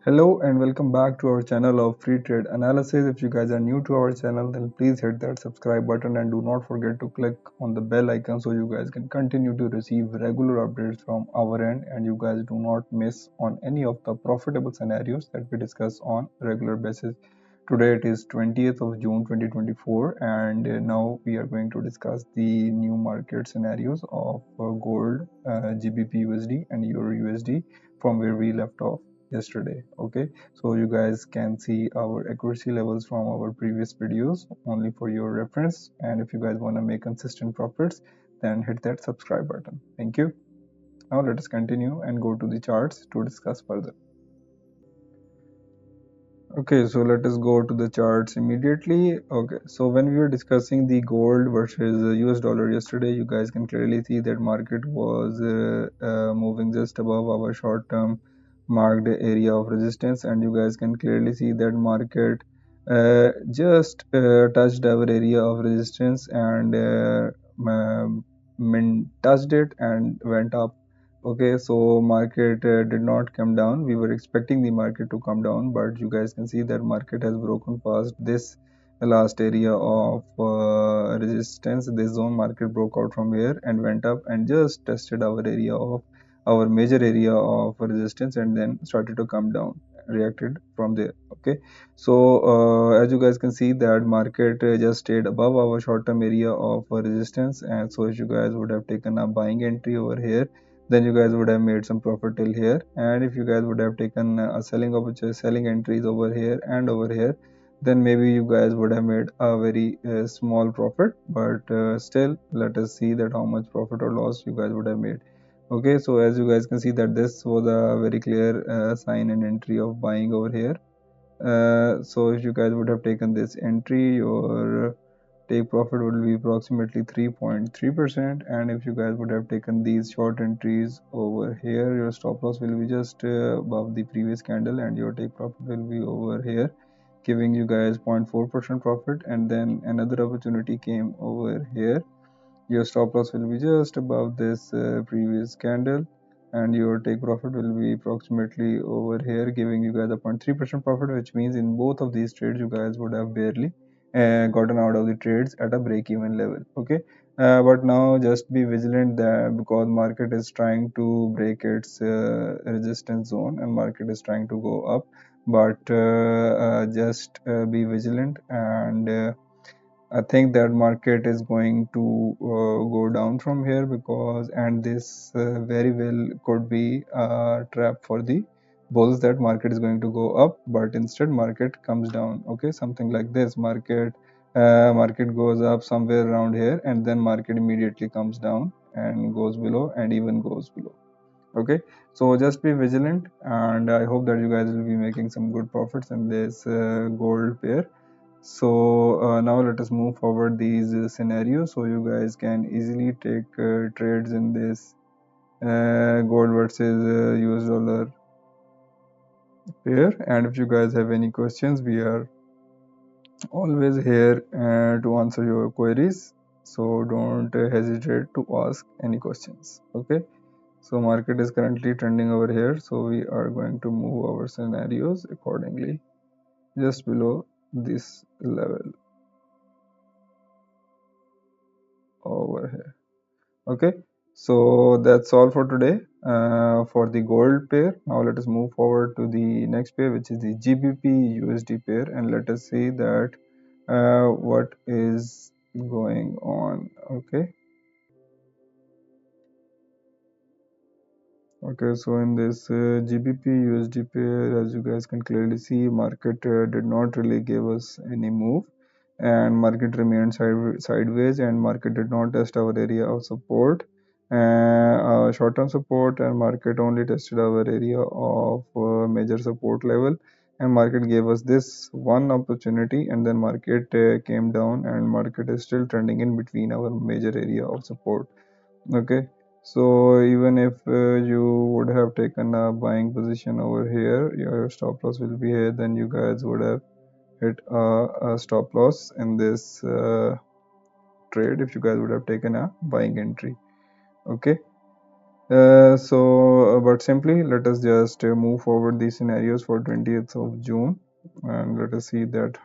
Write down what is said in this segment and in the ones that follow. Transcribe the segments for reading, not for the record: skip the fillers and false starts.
Hello and welcome back to our channel of free trade analysis. If you guys are new to our channel, then please hit that subscribe button and do not forget to click on the bell icon so you guys can continue to receive regular updates from our end and you guys do not miss on any of the profitable scenarios that we discuss on regular basis. Today it is 20th of June 2024 and now we are going to discuss the new market scenarios of gold, GBP USD and Euro USD from where we left off yesterday. Okay, so you guys can see our accuracy levels from our previous videos only for your reference, and if you guys want to make consistent profits, then hit that subscribe button. Thank you. Now let us continue and go to the charts to discuss further. Okay, so let us go to the charts immediately. Okay, so when we were discussing the gold versus US dollar yesterday, you guys can clearly see that market was moving just above our short term marked area of resistance, and you guys can clearly see that market just touched our area of resistance and touched it and went up. Okay, so market did not come down. We were expecting the market to come down, but you guys can see that market has broken past this last area of resistance. This zone market broke out from here and went up and just tested our area of our major area of resistance and then started to come down, reacted from there. Okay, so as you guys can see that market just stayed above our short-term area of resistance, and so if you guys would have taken a buying entry over here, then you guys would have made some profit till here, and if you guys would have taken a selling entries over here and over here, then maybe you guys would have made a very small profit, but still let us see that how much profit or loss you guys would have made. Okay, so as you guys can see that this was a very clear sign and entry of buying over here. So if you guys would have taken this entry, your take profit would be approximately 3.3%, and if you guys would have taken these short entries over here, your stop loss will be just above the previous candle and your take profit will be over here, giving you guys 0.4% profit. And then another opportunity came over here, your stop loss will be just above this previous candle and your take profit will be approximately over here, giving you guys a 0.3% profit, which means in both of these trades you guys would have barely gotten out of the trades at a break-even level. Okay, but now just be vigilant that because market is trying to break its resistance zone and market is trying to go up, but just be vigilant, and I think that market is going to go down from here, because and this very well could be a trap for the bulls, that market is going to go up but instead market comes down. Okay, something like this, market goes up somewhere around here and then market immediately comes down and goes below and even goes below. Okay, so just be vigilant, and I hope that you guys will be making some good profits in this gold pair. So now let us move forward these scenarios so you guys can easily take trades in this gold versus US dollar pair. And if you guys have any questions, we are always here to answer your queries, so don't hesitate to ask any questions. Okay, so market is currently trending over here, so we are going to move our scenarios accordingly just below this level over here. Okay, so that's all for today for the gold pair. Now let us move forward to the next pair, which is the GBP USD pair, and let us see that what is going on. Okay, so in this GBP USD pair, as you guys can clearly see, market did not really give us any move, and market remained sideways, and market did not test our area of support, short-term support, and market only tested our area of major support level, and market gave us this one opportunity, and then market came down, and market is still trending in between our major area of support. Okay, so even if you would have taken a buying position over here, your stop loss will be here, then you guys would have hit a stop loss in this trade if you guys would have taken a buying entry. Okay, But simply let us just move forward these scenarios for 20th of June, and let us see that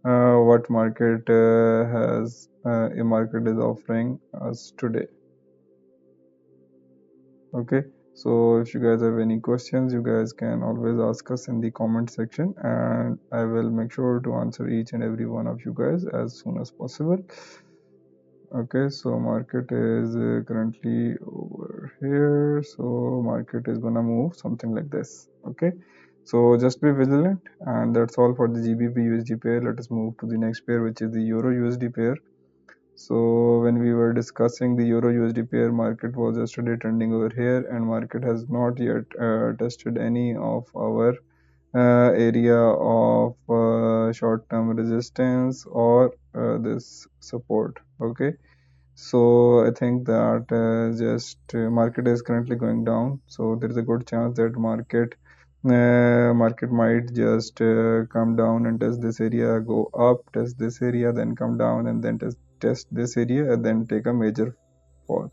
what market has a market is offering us today. Okay, so if you guys have any questions, you guys can always ask us in the comment section, and I will make sure to answer each and every one of you guys as soon as possible. Okay, so market is currently over here, so market is gonna move something like this. Okay, so just be vigilant, and that's all for the GBP USD pair. Let us move to the next pair, which is the Euro USD pair. So when we were discussing the Euro USD pair, market was yesterday trending over here, and market has not yet tested any of our area of short-term resistance or this support. Okay, so I think that just market is currently going down, so there is a good chance that market might just come down and test this area, go up, test this area, then come down, and then test this area, and then take a major fall.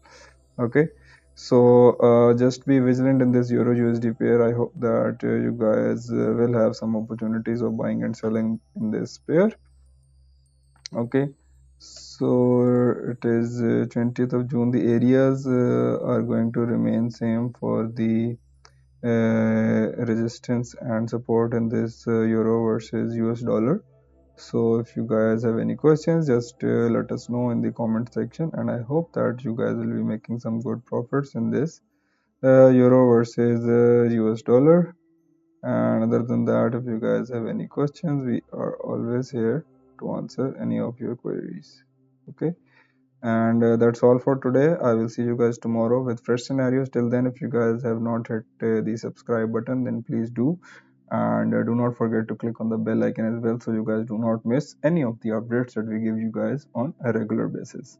Okay, so just be vigilant in this Euro USD pair. I hope that you guys will have some opportunities of buying and selling in this pair. Okay, so it is 20th of June. The areas are going to remain same for the resistance and support in this euro versus US dollar. So if you guys have any questions, just let us know in the comment section, and I hope that you guys will be making some good profits in this euro versus US dollar. And other than that, if you guys have any questions, we are always here to answer any of your queries. Okay, and that's all for today. I will see you guys tomorrow with fresh scenarios. Till then, if you guys have not hit the subscribe button, then please do, and do not forget to click on the bell icon as well, so you guys do not miss any of the updates that we give you guys on a regular basis.